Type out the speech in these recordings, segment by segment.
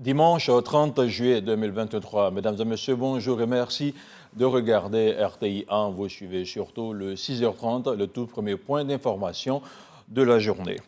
Dimanche 30 juillet 2023. Mesdames et messieurs, bonjour et merci de regarder RTI 1. Vous suivez surtout le 6h30, le tout premier point d'information de la journée.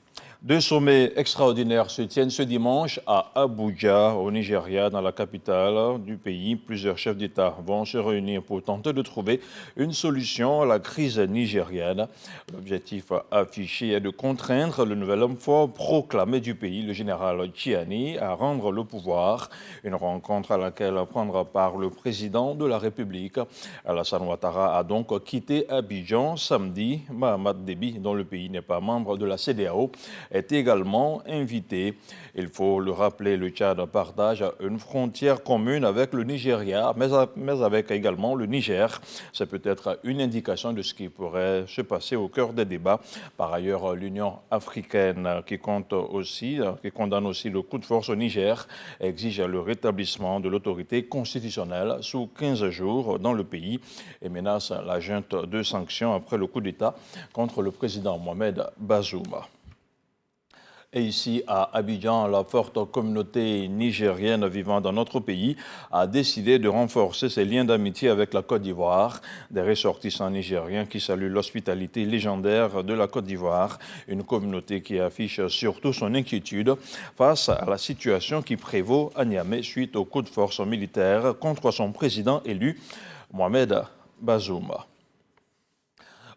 Deux sommets extraordinaires se tiennent ce dimanche à Abuja, au Nigeria, dans la capitale du pays. Plusieurs chefs d'État vont se réunir pour tenter de trouver une solution à la crise nigérienne. L'objectif affiché est de contraindre le nouvel homme fort proclamé du pays, le général Tchiani, à rendre le pouvoir. Une rencontre à laquelle prendra part le président de la République. Alassane Ouattara a donc quitté Abidjan samedi. Mahamat Déby, dont le pays n'est pas membre de la CEDEAO, est également invité. Il faut le rappeler, le Tchad partage une frontière commune avec le Nigeria, mais avec également le Niger. C'est peut-être une indication de ce qui pourrait se passer au cœur des débats. Par ailleurs, l'Union africaine, qui condamne aussi le coup de force au Niger, exige le rétablissement de l'autorité constitutionnelle sous 15 jours dans le pays et menace la junte de sanctions après le coup d'État contre le président Mohamed Bazoum. Et ici, à Abidjan, la forte communauté nigérienne vivant dans notre pays a décidé de renforcer ses liens d'amitié avec la Côte d'Ivoire. Des ressortissants nigériens qui saluent l'hospitalité légendaire de la Côte d'Ivoire. Une communauté qui affiche surtout son inquiétude face à la situation qui prévaut à Niamey suite au coup de force militaire contre son président élu, Mohamed Bazoum.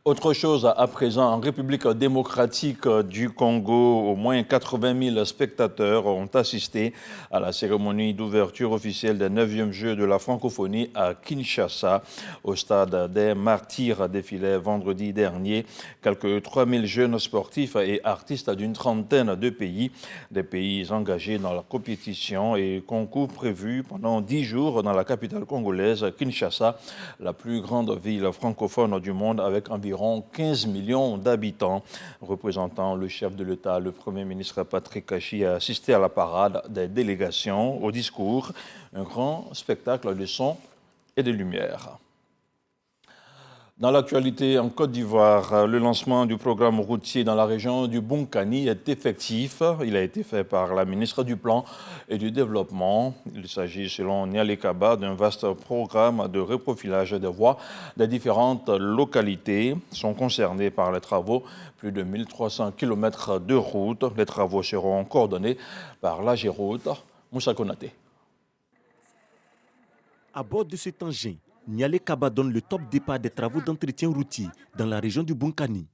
Autre chose à présent, en République démocratique du Congo, au moins 80 000 spectateurs ont assisté à la cérémonie d'ouverture officielle des 9e Jeux de la francophonie à Kinshasa. Au stade des Martyrs défilaient vendredi dernier quelques 3 000 jeunes sportifs et artistes d'une trentaine de pays. Des pays engagés dans la compétition et concours prévus pendant 10 jours dans la capitale congolaise, Kinshasa, la plus grande ville francophone du monde avec environ 15 millions d'habitants. Représentant le chef de l'État, le Premier ministre Patrick Kachi a assisté à la parade des délégations, au discours, un grand spectacle de son et de lumière. Dans l'actualité, en Côte d'Ivoire, le lancement du programme routier dans la région du Bunkani est effectif. Il a été fait par la ministre du Plan et du Développement. Il s'agit, selon Nialé Kaba, d'un vaste programme de reprofilage des voies des différentes localités. Sont concernés par les travaux plus de 1300 km de route. Les travaux seront coordonnés par l'AGEROUTE. Moussa Konaté. À bord de cet engin, Nialé Kaba donne le top départ des travaux d'entretien routier dans la région du Bunkani.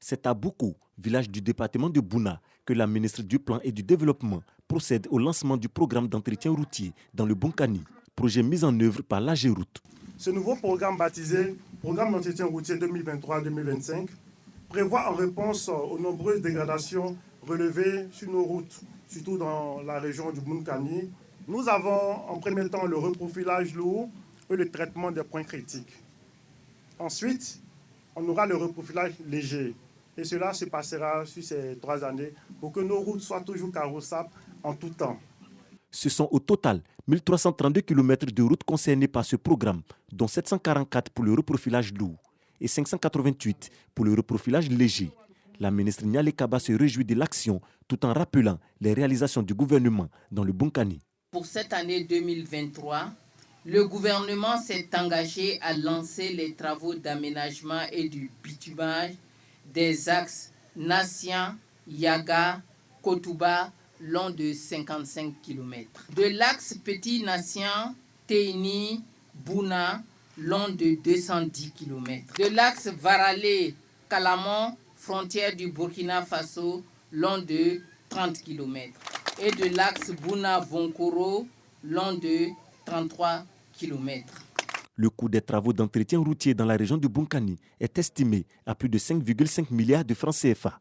C'est à Boukou, village du département de Bouna, que la ministre du Plan et du Développement procède au lancement du programme d'entretien routier dans le Bunkani, projet mis en œuvre par l'AGEROUTE. Ce nouveau programme baptisé Programme d'entretien routier 2023-2025 prévoit en réponse aux nombreuses dégradations relevées sur nos routes, surtout dans la région du Bunkani. Nous avons en premier temps le reprofilage lourd et le traitement des points critiques. Ensuite, on aura le reprofilage léger. Et cela se passera sur ces 3 années pour que nos routes soient toujours carrossables en tout temps. Ce sont au total 1332 km de routes concernées par ce programme, dont 744 pour le reprofilage lourd et 588 pour le reprofilage léger. La ministre Nialé Kaba se réjouit de l'action tout en rappelant les réalisations du gouvernement dans le Bunkani. Pour cette année 2023, le gouvernement s'est engagé à lancer les travaux d'aménagement et du bitumage des axes Nassien, Yaga, Kotouba, long de 55 km. De l'axe Petit Nassien, Teini, Bouna, long de 210 km. De l'axe Varalé, Kalamon, frontière du Burkina Faso, long de 30 km. Et de l'axe Bouna-Vonkoro, long de 33 km. Le coût des travaux d'entretien routier dans la région du Bunkani est estimé à plus de 5,5 milliards de francs CFA.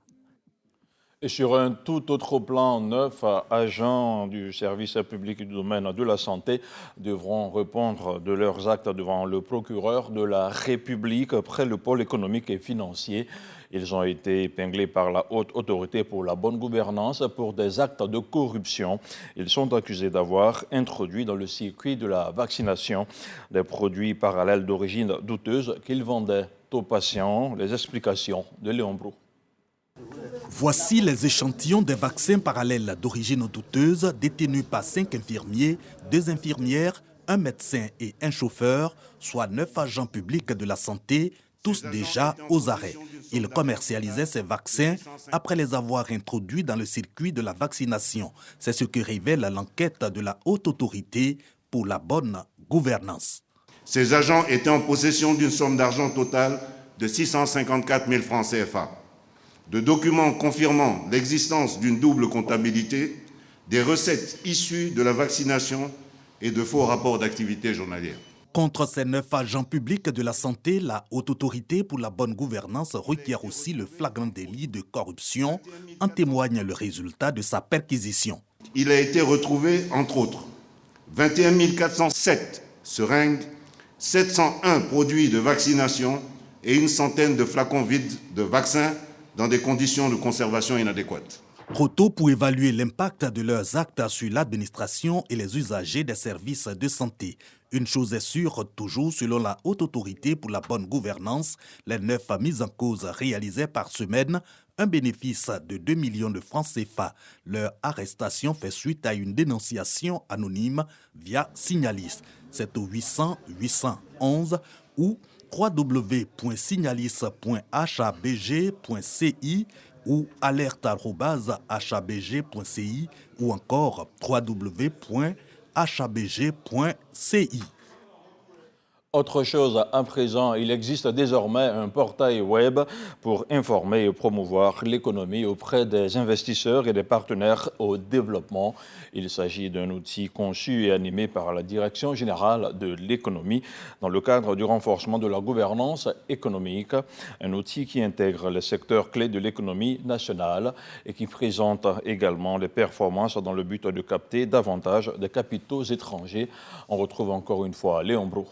Et sur un tout autre plan, 9 agents du service public du domaine de la santé devront répondre de leurs actes devant le procureur de la République près le pôle économique et financier. Ils ont été épinglés par la haute autorité pour la bonne gouvernance pour des actes de corruption. Ils sont accusés d'avoir introduit dans le circuit de la vaccination des produits parallèles d'origine douteuse qu'ils vendaient aux patients. Les explications de Léon Brou. Voici les échantillons des vaccins parallèles d'origine douteuse détenus par 5 infirmiers, 2 infirmières, un médecin et un chauffeur, soit 9 agents publics de la santé, tous déjà aux arrêts. Ils commercialisaient ces vaccins après les avoir introduits dans le circuit de la vaccination. C'est ce que révèle l'enquête de la Haute Autorité pour la bonne gouvernance. Ces agents étaient en possession d'une somme d'argent totale de 654 000 francs CFA, de documents confirmant l'existence d'une double comptabilité, des recettes issues de la vaccination et de faux rapports d'activité journalière. Contre ces 9 agents publics de la santé, la Haute Autorité pour la bonne gouvernance requiert aussi le flagrant délit de corruption. En témoigne le résultat de sa perquisition. Il a été retrouvé, entre autres, 21 407 seringues, 701 produits de vaccination et une centaine de flacons vides de vaccins dans des conditions de conservation inadéquates. Trop tôt pour évaluer l'impact de leurs actes sur l'administration et les usagers des services de santé. Une chose est sûre, toujours selon la Haute Autorité pour la bonne gouvernance, les 9 mises en cause réalisaient par semaine un bénéfice de 2 millions de francs CFA. Leur arrestation fait suite à une dénonciation anonyme via Signalis. C'est au 800 811 ou www.signalis.habg.ci ou alerte@habg.ci ou encore www.habg.ci. Autre chose, à présent, il existe désormais un portail web pour informer et promouvoir l'économie auprès des investisseurs et des partenaires au développement. Il s'agit d'un outil conçu et animé par la Direction générale de l'économie dans le cadre du renforcement de la gouvernance économique, un outil qui intègre les secteurs clés de l'économie nationale et qui présente également les performances dans le but de capter davantage de capitaux étrangers. On retrouve encore une fois Léon Brou.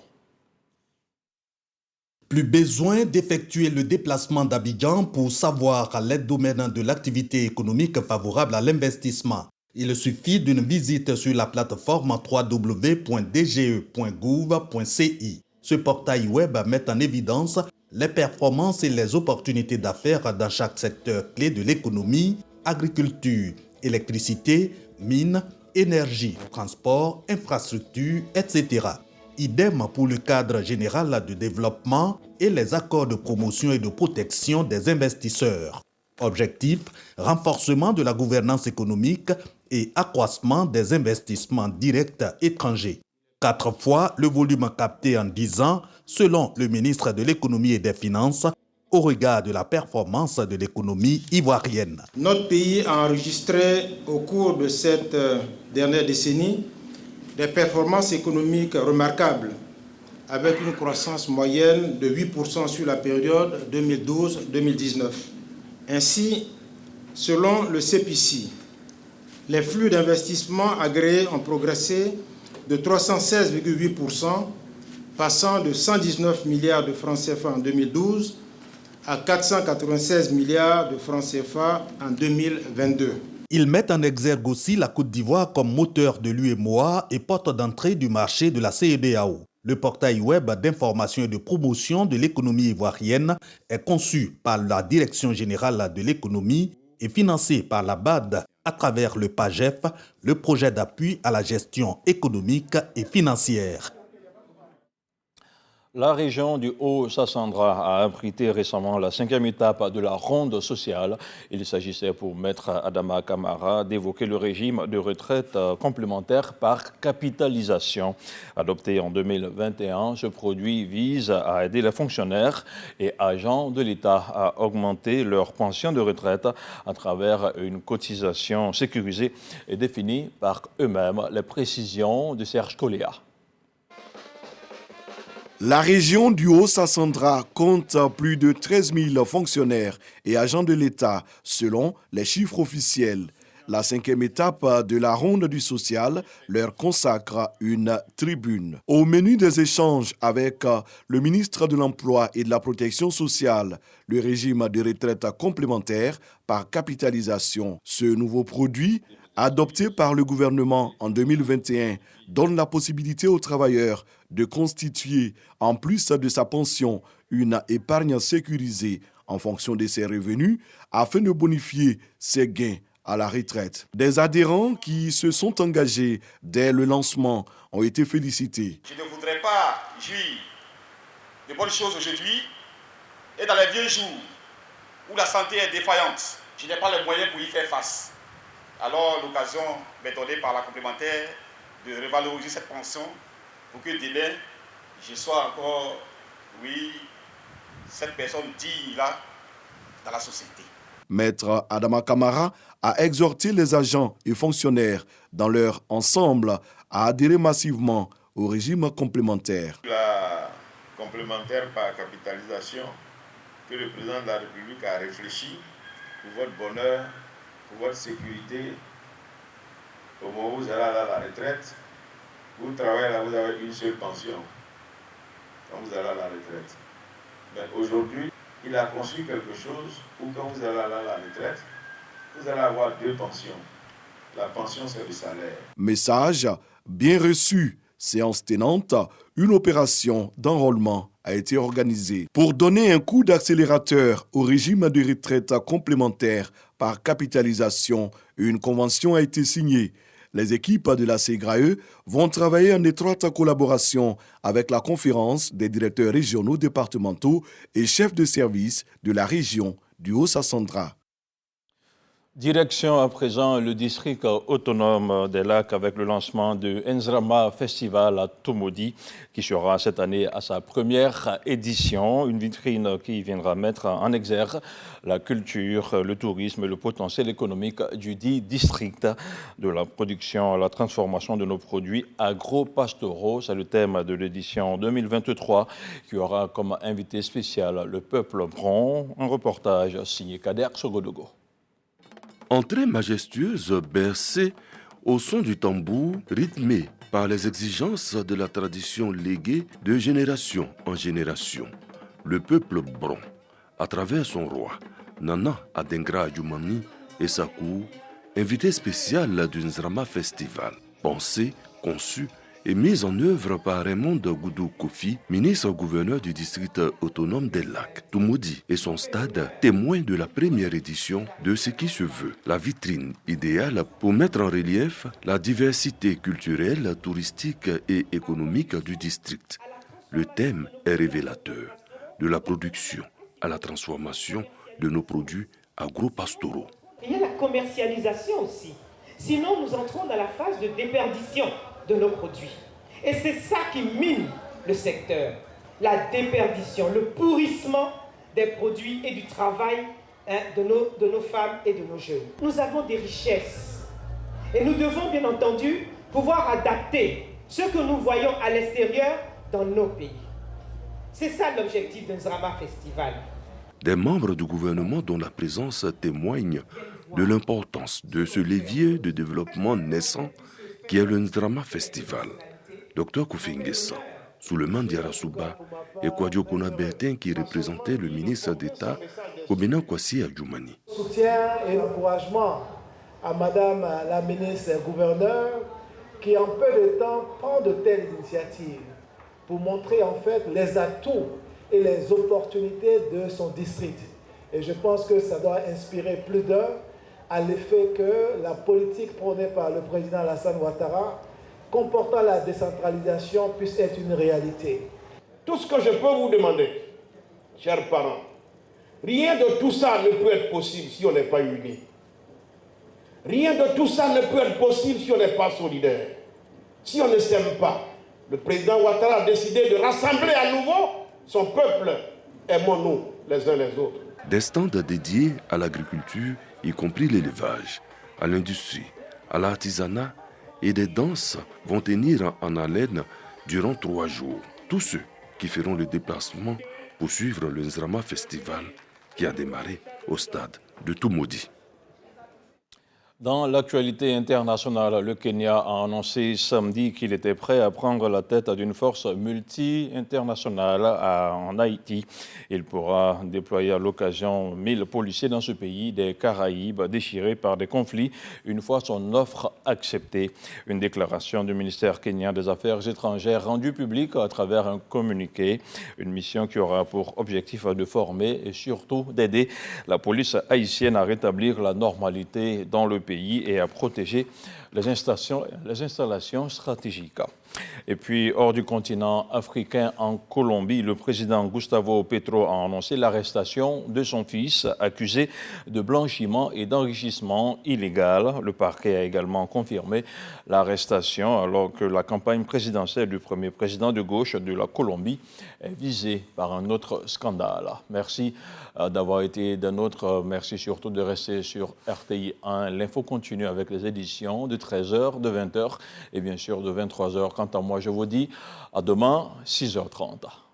Plus besoin d'effectuer le déplacement d'Abidjan pour savoir les domaines de l'activité économique favorable à l'investissement. Il suffit d'une visite sur la plateforme www.dge.gouv.ci. Ce portail web met en évidence les performances et les opportunités d'affaires dans chaque secteur clé de l'économie, agriculture, électricité, mines, énergie, transport, infrastructure, etc. Idem pour le cadre général de développement et les accords de promotion et de protection des investisseurs. Objectif, renforcement de la gouvernance économique et accroissement des investissements directs étrangers. 4 fois le volume capté en 10 ans, selon le ministre de l'Économie et des Finances, au regard de la performance de l'économie ivoirienne. Notre pays a enregistré au cours de cette dernière décennie des performances économiques remarquables, avec une croissance moyenne de 8% sur la période 2012-2019. Ainsi, selon le CPC, les flux d'investissement agréés ont progressé de 316,8%, passant de 119 milliards de francs CFA en 2012 à 496 milliards de francs CFA en 2022. Ils mettent en exergue aussi la Côte d'Ivoire comme moteur de l'UEMOA et porte d'entrée du marché de la CEDEAO. Le portail web d'information et de promotion de l'économie ivoirienne est conçu par la Direction générale de l'économie et financé par la BAD à travers le PAGEF, le projet d'appui à la gestion économique et financière. La région du Haut-Sassandra a abrité récemment la 5e étape de la ronde sociale. Il s'agissait pour Maître Adama Kamara d'évoquer le régime de retraite complémentaire par capitalisation. Adopté en 2021, ce produit vise à aider les fonctionnaires et agents de l'État à augmenter leur pension de retraite à travers une cotisation sécurisée et définie par eux-mêmes. Les précisions de Serge Coléa. La région du Haut-Sassandra compte plus de 13 000 fonctionnaires et agents de l'État, selon les chiffres officiels. La 5e étape de la ronde du social leur consacre une tribune. Au menu des échanges avec le ministre de l'Emploi et de la Protection sociale, le régime de retraite complémentaire par capitalisation. Ce nouveau produit, adopté par le gouvernement en 2021, donne la possibilité aux travailleurs de constituer, en plus de sa pension, une épargne sécurisée en fonction de ses revenus afin de bonifier ses gains à la retraite. Des adhérents qui se sont engagés dès le lancement ont été félicités. Je ne voudrais pas jouir de bonnes choses aujourd'hui et dans les vieux jours où la santé est défaillante, je n'ai pas les moyens pour y faire face. Alors l'occasion m'est donnée par la complémentaire de revaloriser cette pension pour que demain, je sois encore, cette personne digne là dans la société. Maître Adama Kamara a exhorté les agents et fonctionnaires dans leur ensemble à adhérer massivement au régime complémentaire. La complémentaire par capitalisation que le président de la République a réfléchi pour votre bonheur, pour votre sécurité, au moment où vous allez à la retraite, vous travaillez là, vous avez une seule pension quand vous allez à la retraite. Mais aujourd'hui, il a conçu quelque chose où quand vous allez à la retraite, vous allez avoir deux pensions. La pension, c'est le salaire. Message bien reçu. Séance tenante, une opération d'enrôlement a été organisée. Pour donner un coup d'accélérateur au régime de retraite complémentaire par capitalisation, une convention a été signée. Les équipes de la CEGRAE vont travailler en étroite collaboration avec la conférence des directeurs régionaux, départementaux et chefs de service de la région du Haut-Sassandra. Direction à présent le district autonome des Lacs avec le lancement du Nzrama Festival à Tomodi qui sera cette année à sa première édition. Une vitrine qui viendra mettre en exergue la culture, le tourisme et le potentiel économique du dit district, de la production à la transformation de nos produits agro-pastoraux. C'est le thème de l'édition 2023 qui aura comme invité spécial le peuple bron. Un reportage signé Kader Sogodogo. Entrée majestueuse bercée au son du tambour, rythmée par les exigences de la tradition léguée de génération en génération. Le peuple bron, à travers son roi, Nana Adengra Adjoumani et sa cour, invité spécial du Nzrama Festival, pensé, conçu et mise en œuvre par Raymond Goudou Kofi, ministre-gouverneur du district autonome des Lacs. Tomodi et son stade témoignent de la première édition de ce qui se veut la vitrine idéale pour mettre en relief la diversité culturelle, touristique et économique du district. Le thème est révélateur, de la production à la transformation de nos produits agro-pastoraux. Il y a la commercialisation aussi. Sinon, nous entrons dans la phase de déperdition de nos produits. Et c'est ça qui mine le secteur. La déperdition, le pourrissement des produits et du travail de nos femmes et de nos jeunes. Nous avons des richesses. Et nous devons bien entendu pouvoir adapter ce que nous voyons à l'extérieur dans nos pays. C'est ça l'objectif d'un Nzrama Festival. Des membres du gouvernement dont la présence témoigne de l'importance de ce levier de développement naissant qui est le Nzrama Festival. Dr Kofi Nguessa, Souleymane Diarra Souba et Kouadio Kona Bertin qui représentaient le ministre d'État Obina Kwasi Adjoumani. Soutien et encouragement à Madame la ministre gouverneur qui en peu de temps prend de telles initiatives pour montrer en fait les atouts et les opportunités de son district. Et je pense que ça doit inspirer plus d'un à l'effet que la politique prônée par le président Alassane Ouattara, comportant la décentralisation, puisse être une réalité. Tout ce que je peux vous demander, chers parents, rien de tout ça ne peut être possible si on n'est pas unis. Rien de tout ça ne peut être possible si on n'est pas solidaire. Si on ne s'aime pas. Le président Ouattara a décidé de rassembler à nouveau son peuple. Aimons-nous les uns les autres. Des stands dédiés à l'agriculture, y compris l'élevage, à l'industrie, à l'artisanat et des danses vont tenir en haleine durant 3 jours. Tous ceux qui feront le déplacement pour suivre le Nzrama Festival qui a démarré au stade de Tomodi. Dans l'actualité internationale, le Kenya a annoncé samedi qu'il était prêt à prendre la tête d'une force multi-internationale en Haïti. Il pourra déployer à l'occasion 1000 policiers dans ce pays des Caraïbes déchirés par des conflits une fois son offre acceptée. Une déclaration du ministère kenyan des Affaires étrangères rendue publique à travers un communiqué. Une mission qui aura pour objectif de former et surtout d'aider la police haïtienne à rétablir la normalité dans le pays et à protéger les installations stratégiques. Et puis, hors du continent africain, en Colombie, le président Gustavo Petro a annoncé l'arrestation de son fils, accusé de blanchiment et d'enrichissement illégal. Le parquet a également confirmé l'arrestation, alors que la campagne présidentielle du premier président de gauche de la Colombie est visée par un autre scandale. Merci d'avoir été d'un autre. Merci surtout de rester sur RTI 1. L'info continue avec les éditions de 13h, de 20h et bien sûr de 23h. Quant à moi, je vous dis à demain, 6h30.